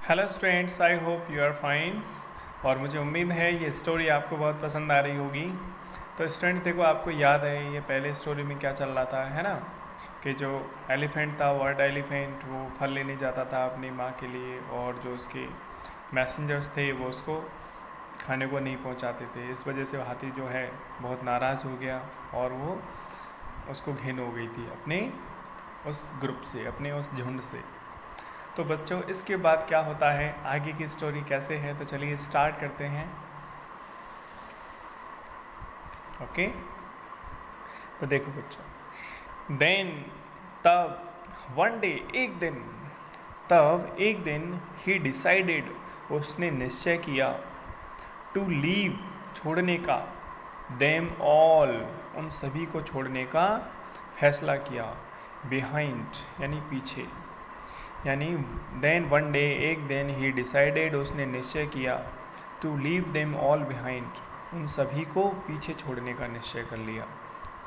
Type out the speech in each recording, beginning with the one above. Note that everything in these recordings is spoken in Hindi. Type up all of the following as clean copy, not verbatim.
Hello students, I hope you are fine. और मुझे उम्मीद है ये स्टोरी आपको बहुत पसंद आ रही होगी। तो स्टूडेंट देखो, आपको याद है ये पहले स्टोरी में क्या चल रहा था, है ना, कि जो एलिफेंट था, वर्ड एलिफेंट, वो फल लेने जाता था अपनी माँ के लिए, और जो उसके मैसेंजर्स थे वो उसको खाने को नहीं पहुंचाते थे। इस वजह से हाथी जो है बहुत नाराज़ हो गया और वो उसको घिन हो गई थी अपने उस ग्रुप से, अपने उस झुंड से। तो बच्चों, इसके बाद क्या होता है, आगे की स्टोरी कैसे है, तो चलिए स्टार्ट करते हैं। ओके, तो देखो बच्चों, देन तब वन डे, एक दिन ही डिसाइडेड, उसने निश्चय किया, टू लीव, छोड़ने का, देम ऑल, उन सभी को छोड़ने का फैसला किया, बिहाइंड यानी पीछे, यानी देन वन डे, एक दिन, ही डिसाइडेड, उसने निश्चय किया, to leave them all behind, उन सभी को पीछे छोड़ने का निश्चय कर लिया।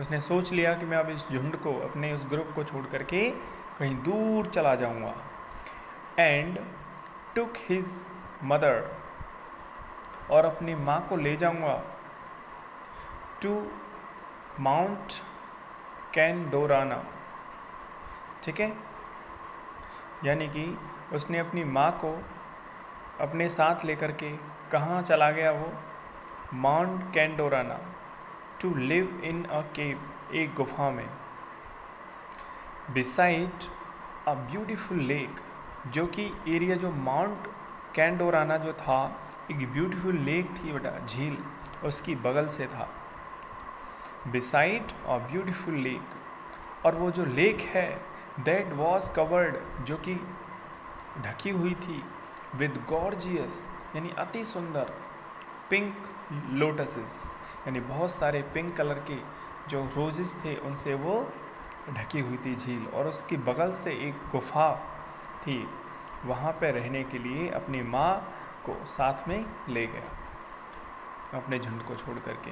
उसने सोच लिया कि मैं अब इस झुंड को, अपने उस ग्रुप को छोड़ करके कहीं दूर चला जाऊंगा। एंड टुक हिज मदर, और अपनी माँ को ले जाऊंगा, टू माउंट कैंडोराना, ठीक है, यानी कि उसने अपनी माँ को अपने साथ लेकर के कहाँ चला गया वो, माउंट कैंडोराना, टू लिव इन अ केव, एक गुफा में, बिसाइड अ ब्यूटीफुल लेक, जो कि एरिया, जो माउंट कैंडोराना जो था, एक ब्यूटीफुल लेक थी बेटा, झील, उसकी बगल से था, बिसाइड अ ब्यूटीफुल लेक। और वो जो लेक है, दैट वॉज कवर्ड, जो कि ढकी हुई थी, विद गॉर्जियस, यानी अति सुंदर, पिंक लोटसेस, यानी बहुत सारे पिंक कलर के जो रोजेस थे उनसे वो ढकी हुई थी झील। और उसकी बगल से एक गुफा थी, वहाँ पे रहने के लिए अपनी माँ को साथ में ले गया, अपने झुंड को छोड़ करके।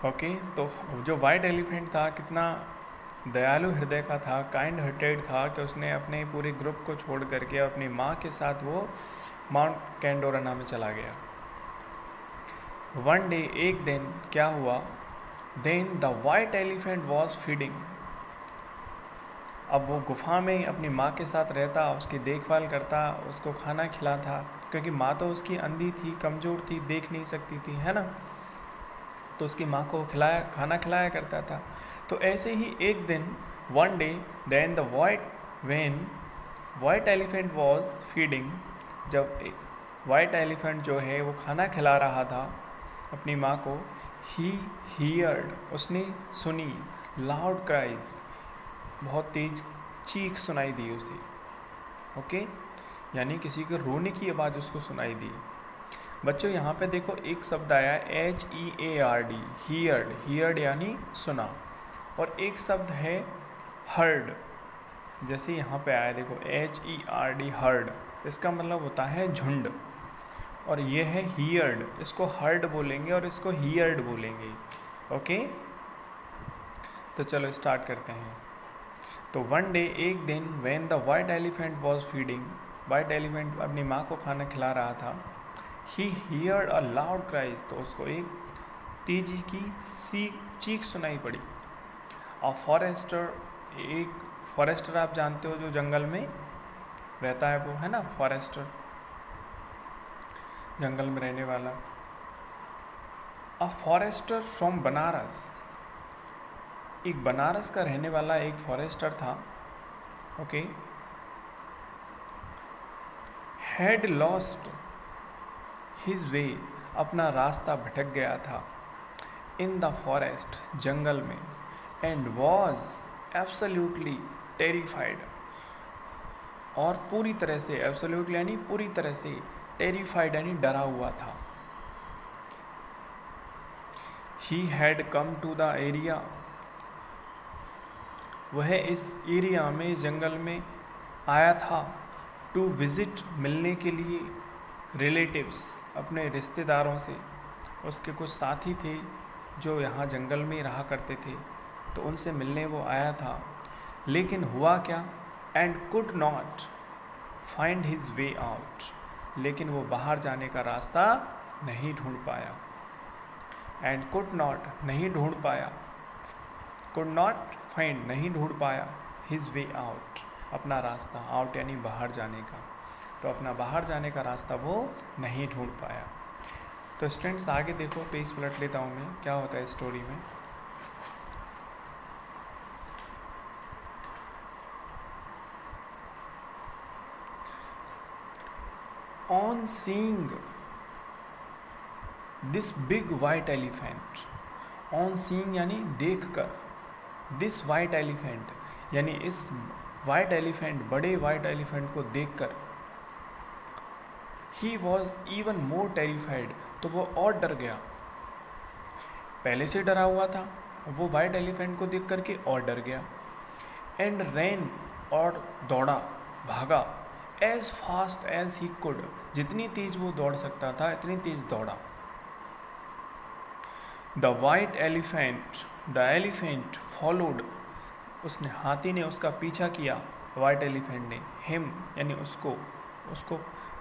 ओके, तो जो वाइट एलिफेंट था, कितना दयालु हृदय का था, काइंड हार्टेड था, कि उसने अपने पूरे ग्रुप को छोड़ करके अपनी माँ के साथ वो माउंट कैंडोराना में चला गया। वन डे, एक दिन क्या हुआ, then the white elephant was feeding, अब वो गुफा में अपनी माँ के साथ रहता, उसकी देखभाल करता, उसको खाना खिलाता, क्योंकि माँ तो उसकी अंधी थी, कमज़ोर थी, देख नहीं सकती थी, है ना, तो उसकी माँ को खाना खिलाया करता था। तो ऐसे ही एक दिन, one day, then the white elephant was feeding, जब वाइट एलिफेंट जो है वो खाना खिला रहा था अपनी माँ को, ही हियर्ड, उसने सुनी, लाउड क्राइज, बहुत तेज चीख सुनाई दी उसे। ओके, यानी किसी के रोने की आवाज़ उसको सुनाई दी। बच्चों यहाँ पे देखो एक शब्द आया HEARD, हियर्ड, हियर्ड यानी सुना, और एक शब्द है हर्ड, जैसे यहाँ पे आया देखो HERD, हर्ड, इसका मतलब होता है झुंड, और ये है हियर्ड, इसको हर्ड बोलेंगे और इसको हियर्ड बोलेंगे। ओके, तो चलो स्टार्ट करते हैं। तो वन डे, एक दिन, when the white elephant was feeding, white elephant अपनी माँ को खाना खिला रहा था, ही हियर्ड अ लाउड क्राइज, तो उसको एक तेजी की चीख सुनाई पड़ी। अ फॉरेस्टर, एक फॉरेस्टर आप जानते हो जो जंगल में रहता है, वो है ना फॉरेस्टर, जंगल में रहने वाला। अ फॉरेस्टर फ्रॉम बनारस, एक बनारस का रहने वाला एक फॉरेस्टर था। ओके, हैड लॉस्ट हिज वे, अपना रास्ता भटक गया था, इन द फॉरेस्ट, जंगल में, एंड वॉज एब्सोल्यूटली टेरिफाइड, और पूरी तरह से, एब्सोल्यूटली यानी पूरी तरह से, टेरिफाइड यानी डरा हुआ था। He had come to the area, वह इस एरिया में, जंगल में आया था, टू विज़िट, मिलने के लिए, रिलेटिव्स, अपने रिश्तेदारों से, उसके कुछ साथी थे जो यहाँ जंगल में रहा करते थे, तो उनसे मिलने वो आया था। लेकिन हुआ क्या, and could not find his way out, लेकिन वो बाहर जाने का रास्ता नहीं ढूंढ पाया। एंड कुड नॉट, नहीं ढूंढ पाया, कुड नॉट फाइंड, नहीं ढूंढ पाया, हिज वे आउट, अपना रास्ता, आउट यानी बाहर जाने का, तो अपना बाहर जाने का रास्ता वो नहीं ढूंढ पाया। तो स्टूडेंट्स आगे देखो, पेज पलट लेता हूँ मैं, क्या होता है स्टोरी में। On seeing this big white elephant, on seeing यानी देख कर, दिस वाइट एलिफेंट यानी इस वाइट एलिफेंट, बड़े वाइट एलिफेंट को देखकर, he was even more terrified, तो वो और डर गया, पहले से डरा हुआ था, वो वाइट एलिफेंट को देख करके और डर गया। एंड रैन, और दौड़ा, भागा, as fast as he could, जितनी तेज वो दौड़ सकता था इतनी तेज दौड़ा। The white elephant, the elephant followed, उसने, हाथी ने उसका पीछा किया, वाइट एलिफेंट ने, हिम यानी उसको, उसको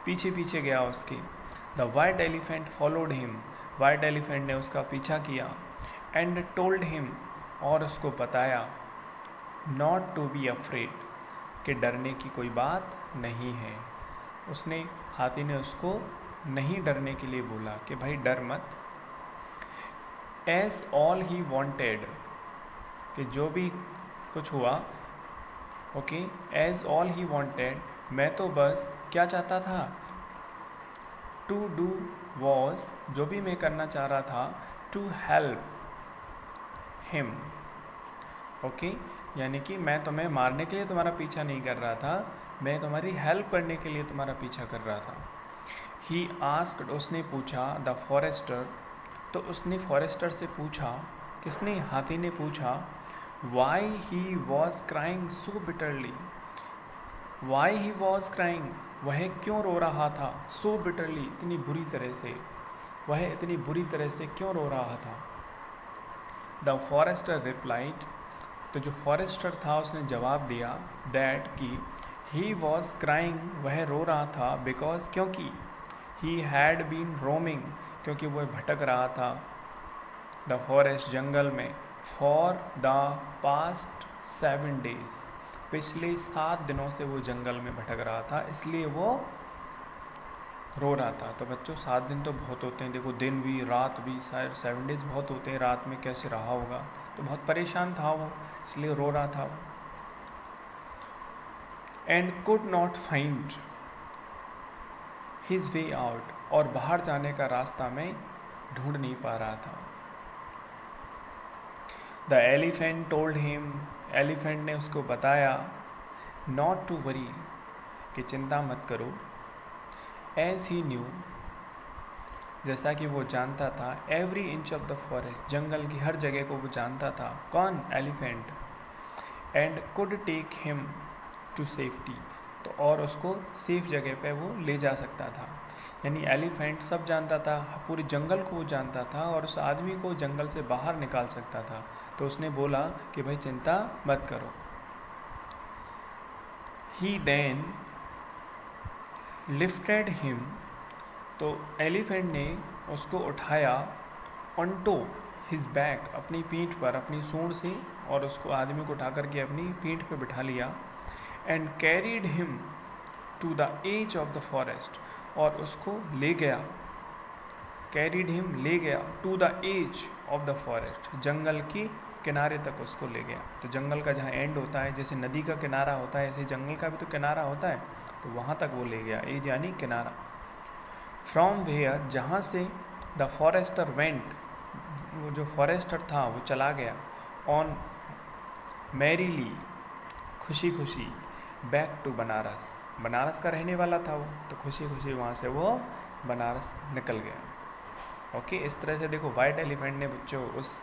पीछे पीछे गया उसके। The white elephant followed him, white elephant ने उसका पीछा किया। एंड टोल्ड हिम, और उसको बताया, नॉट टू बी अफ्रेड, कि डरने की कोई बात नहीं है। उसने, हाथी ने उसको नहीं डरने के लिए बोला कि भाई डर मत। एज ऑल ही वॉन्टेड, कि जो भी कुछ हुआ, okay, as all he wanted, मैं तो बस क्या चाहता था, टू डू वॉज, जो भी मैं करना चाह रहा था, टू हेल्प हिम, ओके, यानी कि मैं तुम्हें मारने के लिए तुम्हारा पीछा नहीं कर रहा था, मैं तुम्हारी हेल्प करने के लिए तुम्हारा पीछा कर रहा था। ही आस्क्ड, उसने पूछा, द फॉरेस्टर, तो उसने फॉरेस्टर से पूछा, किसने, हाथी ने पूछा, why he was crying so bitterly, why he was crying, वह क्यों रो रहा था, सो बिटरली, इतनी बुरी तरह से, वह इतनी बुरी तरह से क्यों रो रहा था। द फॉरेस्टर रिप्लाइड, तो जो फॉरेस्टर था उसने जवाब दिया, दैट कि ही वॉज क्राइंग, वह रो रहा था, बिकॉज, क्योंकि, ही हैड बीन रोमिंग, क्योंकि वह भटक रहा था, द फॉरेस्ट, जंगल में, फॉर द पास्ट 7 days, पिछले 7 दिनों से वो जंगल में भटक रहा था, इसलिए वो रो रहा था। तो बच्चों 7 दिन तो बहुत होते हैं, देखो दिन भी रात भी, 7 days बहुत होते हैं, रात में कैसे रहा होगा, तो बहुत परेशान था वो, इसलिए रो रहा था। And could not find his way out, और बाहर जाने का रास्ता मैं ढूंढ नहीं पा रहा था। The elephant told him, elephant ने उसको बताया, नॉट टू वरी, कि चिंता मत करो, एज ही न्यू, जैसा कि वो जानता था, every inch of the forest, जंगल की हर जगह को वो जानता था, कौन, elephant. And could take him to safety, तो और उसको सेफ जगह पे वो ले जा सकता था, यानी एलिफेंट सब जानता था, पूरे जंगल को वो जानता था, और उस आदमी को जंगल से बाहर निकाल सकता था। तो उसने बोला कि भाई चिंता मत करो। ही देन लिफ्टेड हिम, तो एलिफेंट ने उसको उठाया, ऑन्टो हिज बैक, अपनी पीठ पर, अपनी सूंड से, और उसको, आदमी को उठा करके अपनी पीठ पे बिठा लिया। And carried him to the edge of the forest, और उसको ले गया, कैरीड हिम, ले गया, to the edge of the forest, जंगल की किनारे तक उसको ले गया। तो जंगल का जहाँ एंड होता है, जैसे नदी का किनारा होता है, ऐसे जंगल का भी तो किनारा होता है, तो वहाँ तक वो ले गया, एज यानी किनारा। फ्रॉम वेयर, जहाँ से, द फॉरेस्टर वेंट, वो जो फॉरेस्टर था वो चला गया, ऑन मैरीली, खुशी खुशी, बैक टू बनारस, बनारस का रहने वाला था वो, तो खुशी खुशी वहाँ से वो बनारस निकल गया। ओके, इस तरह से देखो वाइट एलिफेंट ने बच्चों उस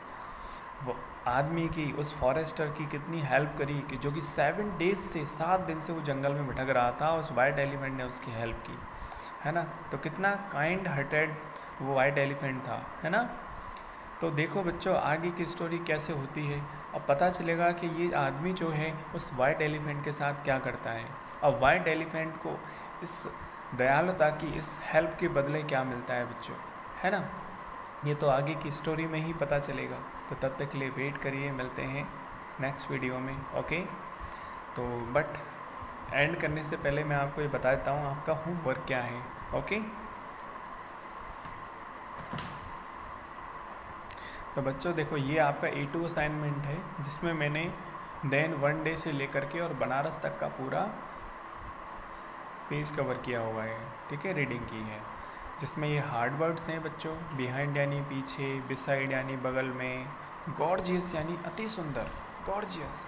वो आदमी की, उस फॉरेस्टर की कितनी हेल्प करी, कि जो कि 7 days से, 7 दिन से वो जंगल में भटक रहा था, उस वाइट एलिफेंट ने उसकी हेल्प की, है ना। तो कितना काइंड हार्टेड वो वाइट एलिफेंट था, है ना। तो देखो बच्चों आगे की स्टोरी कैसे होती है, अब पता चलेगा कि ये आदमी जो है उस वाइट एलिफेंट के साथ क्या करता है। अब वाइट एलिफेंट को इस दयालुता की, इस हेल्प के बदले क्या मिलता है बच्चों, है ना। ये तो आगे की स्टोरी में ही पता चलेगा। तो तब तक के लिए वेट करिए, मिलते हैं नेक्स्ट वीडियो में। ओके, तो बट एंड करने से पहले मैं आपको ये बता देता हूँ आपका होमवर्क क्या है। ओके, तो बच्चों देखो, ये आपका A2 असाइनमेंट है, जिसमें मैंने देन 1 डे से लेकर के और बनारस तक का पूरा पेज कवर किया हुआ है, ठीक है, रीडिंग की है, जिसमें ये हार्ड वर्ड्स हैं बच्चों। बिहाइंड यानी पीछे, बिसाइड यानी बगल में, गॉर्जियस यानी अति सुंदर, गॉर्जियस,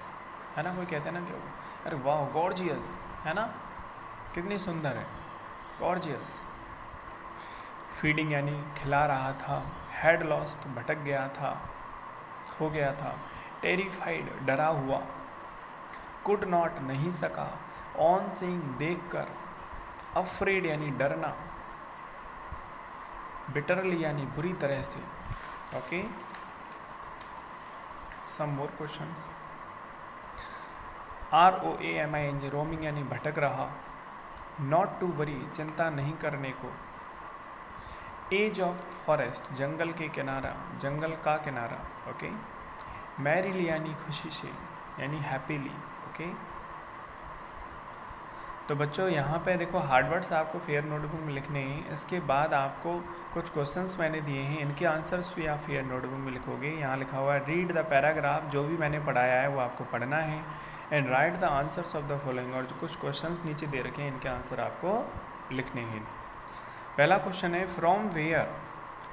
है ना। कोई कहते हैं ना कि अरे वाह गॉर्जियस, है ना, कितनी सुंदर है, गॉर्जियस। फीडिंग यानी खिला रहा था। हैड लॉस्ट भटक गया था, खो गया था। टेरिफाइड डरा हुआ। कुड नॉट नहीं सका। ऑन सीइंग देख कर। अफ्रेड यानी डरना। बिटरली यानी बुरी तरह से। ओके, सम मोर क्वेश्चंस। ROAMING रोमिंग यानी भटक रहा। नॉट टू वरी चिंता नहीं करने को। एज ऑफ फॉरेस्ट जंगल के किनारा, जंगल का किनारा। ओके, मैरिली यानी खुशी से, यानी हैप्पीली। ओके, तो बच्चों यहाँ पे देखो हार्ड वर्ड्स आपको फेयर नोटबुक में लिखने हैं। इसके बाद आपको कुछ क्वेश्चंस मैंने दिए हैं, इनके आंसर्स भी आप फेयर नोटबुक में लिखोगे। यहाँ लिखा हुआ है रीड द पैराग्राफ, जो भी मैंने पढ़ाया है वो आपको पढ़ना है, and right the answers of the following. और जो कुछ क्वेश्चंस नीचे दे रखे हैं इनके आंसर आपको लिखने हैं। पहला क्वेश्चन है फ्रॉम वेयर।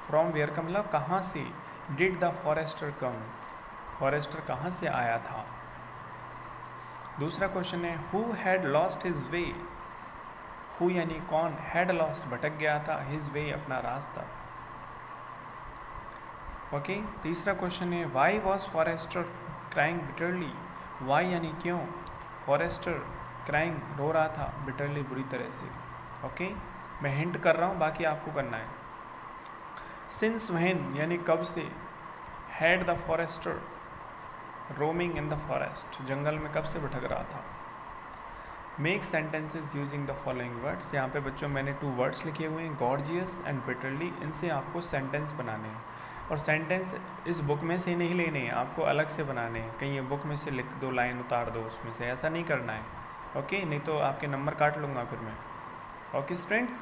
फ्रॉम वेयर का मतलब कहाँ से। Did the forester come, forester कहाँ से आया था। दूसरा क्वेश्चन है who had lost his way. Who यानी कौन, हैड लॉस्ट भटक गया था, हिज वे अपना रास्ता। ओके, तीसरा क्वेश्चन है why was forester crying bitterly. Why यानी क्यों, फॉरेस्टर क्राइंग रो रहा था, बिटरली बुरी तरह से। ओके, मैं हिंट कर रहा हूँ, बाकी आपको करना है। सिंस व्हेन यानी कब से। Had the forester roaming in the forest जंगल में कब से भटक रहा था। Make sentences using the following words. यहाँ पे बच्चों मैंने 2 वर्ड्स लिखे हुए हैं, गॉर्जियस एंड बिटरली। इनसे आपको सेंटेंस बनाने हैं, और सेंटेंस इस बुक में से नहीं लेने हैं, आपको अलग से बनाने हैं। कहीं ये बुक में से लिख दो, लाइन उतार दो उसमें से, ऐसा नहीं करना है। ओके, नहीं तो आपके नंबर काट लूँगा फिर मैं। ओके स्टूडेंट्स,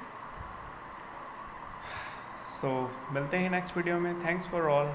सो मिलते हैं नेक्स्ट वीडियो में। Thanks for all.